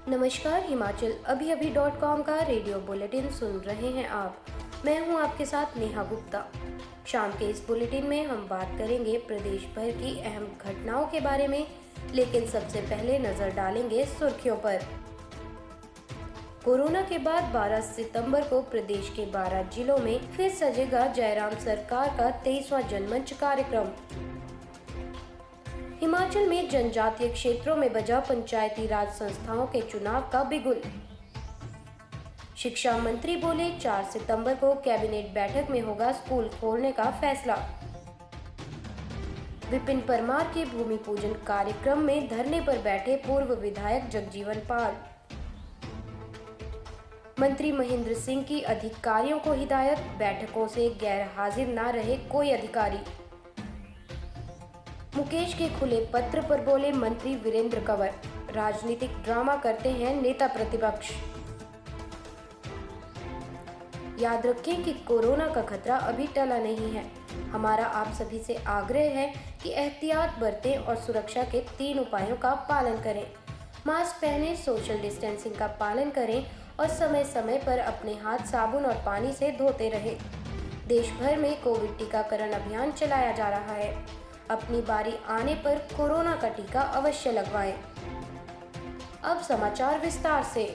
नमस्कार। हिमाचल अभी अभी .com का रेडियो बुलेटिन सुन रहे हैं आप। मैं हूं आपके साथ नेहा गुप्ता। शाम के इस बुलेटिन में हम बात करेंगे प्रदेश भर की अहम घटनाओं के बारे में, लेकिन सबसे पहले नजर डालेंगे सुर्खियों पर। कोरोना के बाद 12 सितंबर को प्रदेश के 12 जिलों में फिर सजेगा जयराम सरकार का 23वां जनमंच कार्यक्रम। हिमाचल में जनजातीय क्षेत्रों में बजा पंचायती राज संस्थाओं के चुनाव का बिगुल। शिक्षा मंत्री बोले 4 सितंबर को कैबिनेट बैठक में होगा स्कूल खोलने का फैसला। विपिन परमार के भूमि पूजन कार्यक्रम में धरने पर बैठे पूर्व विधायक जगजीवन पाल। मंत्री महेंद्र सिंह की अधिकारियों को हिदायत, बैठकों से गैर हाजिर न रहे कोई अधिकारी। मुकेश के खुले पत्र पर बोले मंत्री वीरेंद्र कंवर, राजनीतिक ड्रामा करते हैं नेता प्रतिपक्ष। याद रखें कि कोरोना का खतरा अभी टला नहीं है। हमारा आप सभी से आग्रह है कि एहतियात बरतें और सुरक्षा के 3 उपायों का पालन करें। मास्क पहनें, सोशल डिस्टेंसिंग का पालन करें और समय समय पर अपने हाथ साबुन और पानी से धोते रहें। देश भर में कोविड टीकाकरण अभियान चलाया जा रहा है। अपनी बारी आने पर कोरोना का टीका अवश्य लगवाएं। अब समाचार विस्तार से।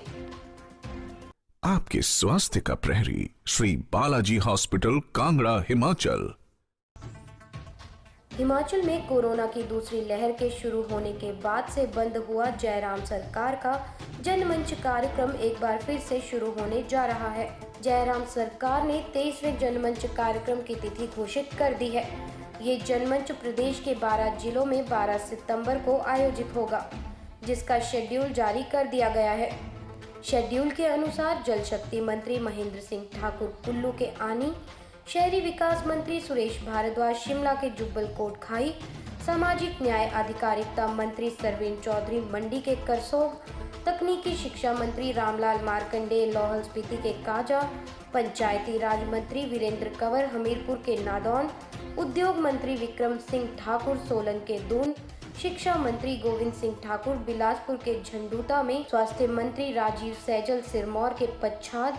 आपके स्वास्थ्य का प्रहरी श्री बालाजी हॉस्पिटल कांगड़ा हिमाचल। हिमाचल में कोरोना की दूसरी लहर के शुरू होने के बाद से बंद हुआ जयराम सरकार का जनमंच कार्यक्रम एक बार फिर से शुरू होने जा रहा है। जयराम सरकार ने 23वें जनमंच कार्यक्रम की तिथि घोषित कर दी है। ये जनमंच प्रदेश के 12 जिलों में 12 सितंबर को आयोजित होगा, जिसका शेड्यूल जारी कर दिया गया है। शेड्यूल के अनुसार जल शक्ति मंत्री महेंद्र सिंह ठाकुर कुल्लू के आनी, शहरी विकास मंत्री सुरेश भारद्वाज शिमला के जुब्बल कोटखाई, सामाजिक न्याय अधिकारिता मंत्री सरवीन चौधरी मंडी के करसोग, तकनीकी शिक्षा मंत्री रामलाल मार्कंडेय लाहौल स्पीति के काजा, पंचायती राज मंत्री वीरेंद्र कंवर हमीरपुर के नादौन, उद्योग मंत्री विक्रम सिंह ठाकुर सोलन के दून, शिक्षा मंत्री गोविंद सिंह ठाकुर बिलासपुर के झंडूता में, स्वास्थ्य मंत्री राजीव सैजल सिरमौर के पच्छाद,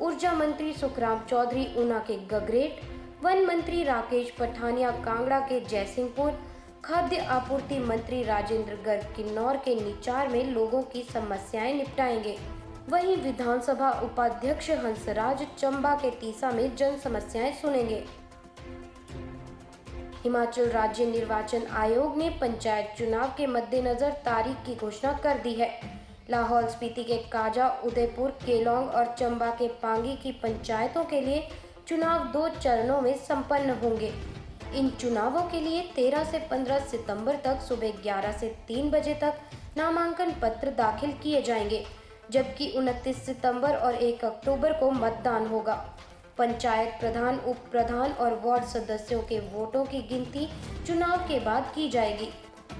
ऊर्जा मंत्री सुखराम चौधरी ऊना के गगरेट, वन मंत्री राकेश पठानिया कांगड़ा के जयसिंहपुर, खाद्य आपूर्ति मंत्री राजेंद्र गर्ग किन्नौर के निचार में लोगों की समस्याएं निपटाएंगे। वहीं विधानसभा उपाध्यक्ष हंसराज चंबा के तीसा में जन समस्याएं सुनेंगे। हिमाचल राज्य निर्वाचन आयोग ने पंचायत चुनाव के मद्देनजर तारीख की घोषणा कर दी है। लाहौल स्पीति के काजा, उदयपुर, केलोंग और चंबा के पांगी की पंचायतों के लिए चुनाव 2 चरणों में संपन्न होंगे। इन चुनावों के लिए 13 से 15 सितंबर तक सुबह 11 से 3 बजे तक नामांकन पत्र दाखिल किए जाएंगे, जबकि 29 सितंबर और 1 अक्टूबर को मतदान होगा। पंचायत प्रधान, उप प्रधान और वार्ड सदस्यों के वोटों की गिनती चुनाव के बाद की जाएगी।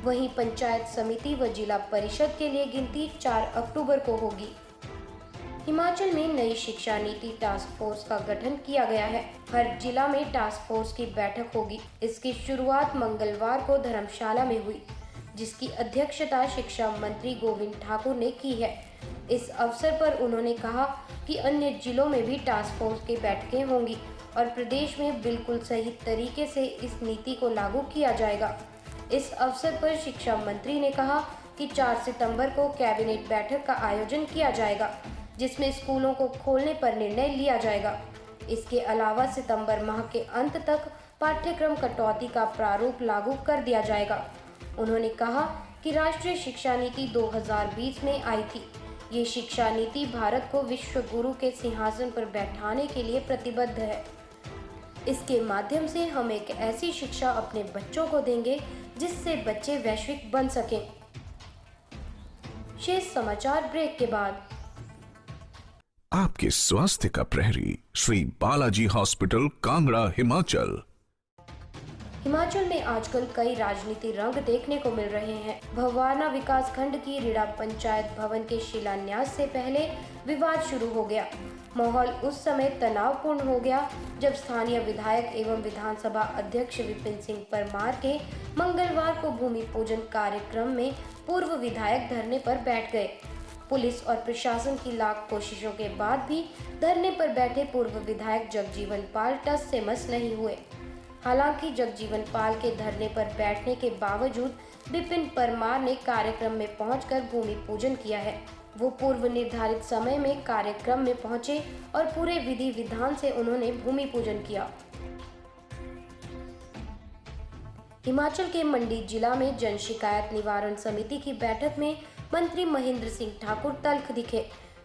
वहीं पंचायत समिति व जिला परिषद के लिए गिनती 4 अक्टूबर को होगी। हिमाचल में नई शिक्षा नीति टास्क फोर्स का गठन किया गया है। हर जिला में टास्क फोर्स की बैठक होगी। इसकी शुरुआत मंगलवार को धर्मशाला में हुई, जिसकी अध्यक्षता शिक्षा मंत्री गोविंद ठाकुर ने की है। इस अवसर पर उन्होंने कहा कि अन्य जिलों में भी टास्क फोर्स की बैठकें होंगी और प्रदेश में बिल्कुल सही तरीके से इस नीति को लागू किया जाएगा। इस अवसर पर शिक्षा मंत्री ने कहा कि 4 सितंबर को कैबिनेट बैठक का आयोजन किया जाएगा, जिसमें स्कूलों को खोलने पर निर्णय लिया जाएगा। इसके अलावा सितंबर माह के अंत तक पाठ्यक्रम कटौती का प्रारूप लागू कर दिया जाएगा। उन्होंने कहा कि राष्ट्रीय शिक्षा नीति 2020 में आई थी। ये शिक्षा नीति भारत को विश्व गुरु के सिंहासन पर बैठाने के लिए प्रतिबद्ध है। इसके माध्यम से हम एक ऐसी शिक्षा अपने बच्चों को देंगे जिससे बच्चे वैश्विक बन सकें। शेष समाचार ब्रेक के बाद। आपके स्वास्थ्य का प्रहरी श्री बालाजी हॉस्पिटल कांगड़ा हिमाचल। हिमाचल में आजकल कई राजनीति रंग देखने को मिल रहे हैं। भवाना विकासखंड की रिड़ा पंचायत भवन के शिलान्यास से पहले विवाद शुरू हो गया। माहौल उस समय तनावपूर्ण हो गया जब स्थानीय विधायक एवं विधानसभा अध्यक्ष विपिन सिंह परमार के मंगलवार को भूमि पूजन कार्यक्रम में पूर्व विधायक धरने पर बैठ गए। पुलिस और प्रशासन की लाख कोशिशों के बाद भी धरने पर बैठे पूर्व विधायक जगजीवन पाल टस से मस नहीं हुए। हालांकि जगजीवन पाल के धरने पर बैठने के बावजूद विपिन परमार ने कार्यक्रम में पहुंचकर भूमि पूजन किया है। वो पूर्व निर्धारित समय में कार्यक्रम में पहुंचे और पूरे विधि विधान से उन्होंने भूमि पूजन किया। हिमाचल के मंडी जिला में जन शिकायत निवारण समिति की बैठक में मंत्री महेंद्र सिंह ठाकुर तल्ख दिखे।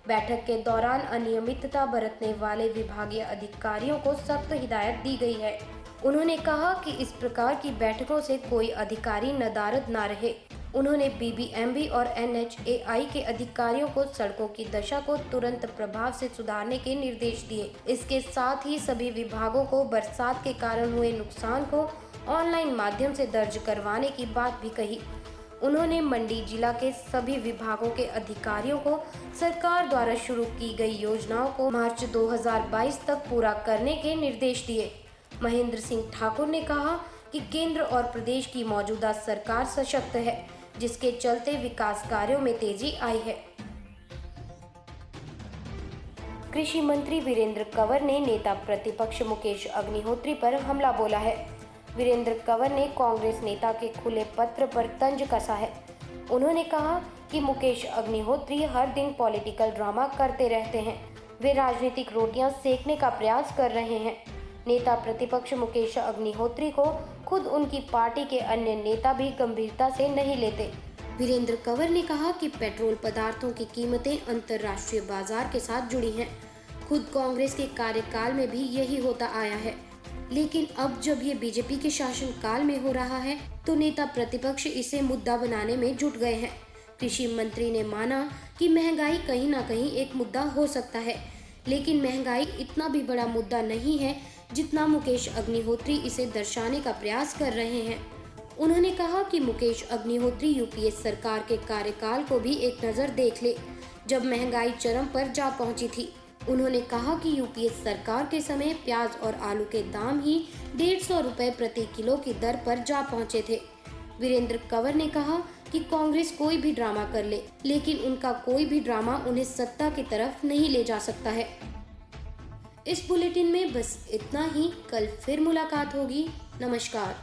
बैठक के दौरान अनियमितता बरतने वाले विभागीय अधिकारियों को सख्त हिदायत दी गई है। उन्होंने कहा कि इस प्रकार की बैठकों से कोई अधिकारी नदारद न रहे। उन्होंने बीबीएमबी और NHAI के अधिकारियों को सड़कों की दशा को तुरंत प्रभाव से सुधारने के निर्देश दिए। इसके साथ ही सभी विभागों को बरसात के कारण हुए नुकसान को ऑनलाइन माध्यम से दर्ज करवाने की बात भी कही। उन्होंने मंडी जिला के सभी विभागों के अधिकारियों को सरकार द्वारा शुरू की गई योजनाओं को मार्च 2022 तक पूरा करने के निर्देश दिए। महेंद्र सिंह ठाकुर ने कहा कि केंद्र और प्रदेश की मौजूदा सरकार सशक्त है, जिसके चलते विकास कार्यों में तेजी आई है। कृषि मंत्री वीरेंद्र कंवर ने नेता प्रतिपक्ष मुकेश अग्निहोत्री पर हमला बोला है। वीरेंद्र कंवर ने कांग्रेस नेता के खुले पत्र पर तंज कसा है। उन्होंने कहा कि मुकेश अग्निहोत्री हर दिन पॉलिटिकल ड्रामा करते रहते हैं। वे राजनीतिक रोटियां सेकने का प्रयास कर रहे हैं। नेता प्रतिपक्ष मुकेश अग्निहोत्री को खुद उनकी पार्टी के अन्य नेता भी गंभीरता से नहीं लेते। वीरेंद्र कंवर ने कहा कि पेट्रोल पदार्थों की कीमतें अंतर्राष्ट्रीय बाजार के साथ जुड़ी हैं। खुद कांग्रेस के कार्यकाल में भी यही होता आया है, लेकिन अब जब ये बीजेपी के शासन काल में हो रहा है तो नेता प्रतिपक्ष इसे मुद्दा बनाने में जुट गए हैं। कृषि मंत्री ने माना कि महंगाई कहीं ना कहीं एक मुद्दा हो सकता है, लेकिन महंगाई इतना भी बड़ा मुद्दा नहीं है जितना मुकेश अग्निहोत्री इसे दर्शाने का प्रयास कर रहे हैं। उन्होंने कहा कि मुकेश अग्निहोत्री यूपीए सरकार के कार्यकाल को भी एक नज़र देख ले, जब महंगाई चरम पर जा पहुंची थी। उन्होंने कहा कि यूपीए सरकार के समय प्याज और आलू के दाम ही 150 रुपए प्रति किलो की दर पर जा पहुंचे थे। वीरेंद्र कंवर ने कहा कि कांग्रेस कोई भी ड्रामा कर ले, लेकिन उनका कोई भी ड्रामा उन्हें सत्ता की तरफ नहीं ले जा सकता है। इस बुलेटिन में बस इतना ही। कल फिर मुलाकात होगी। नमस्कार।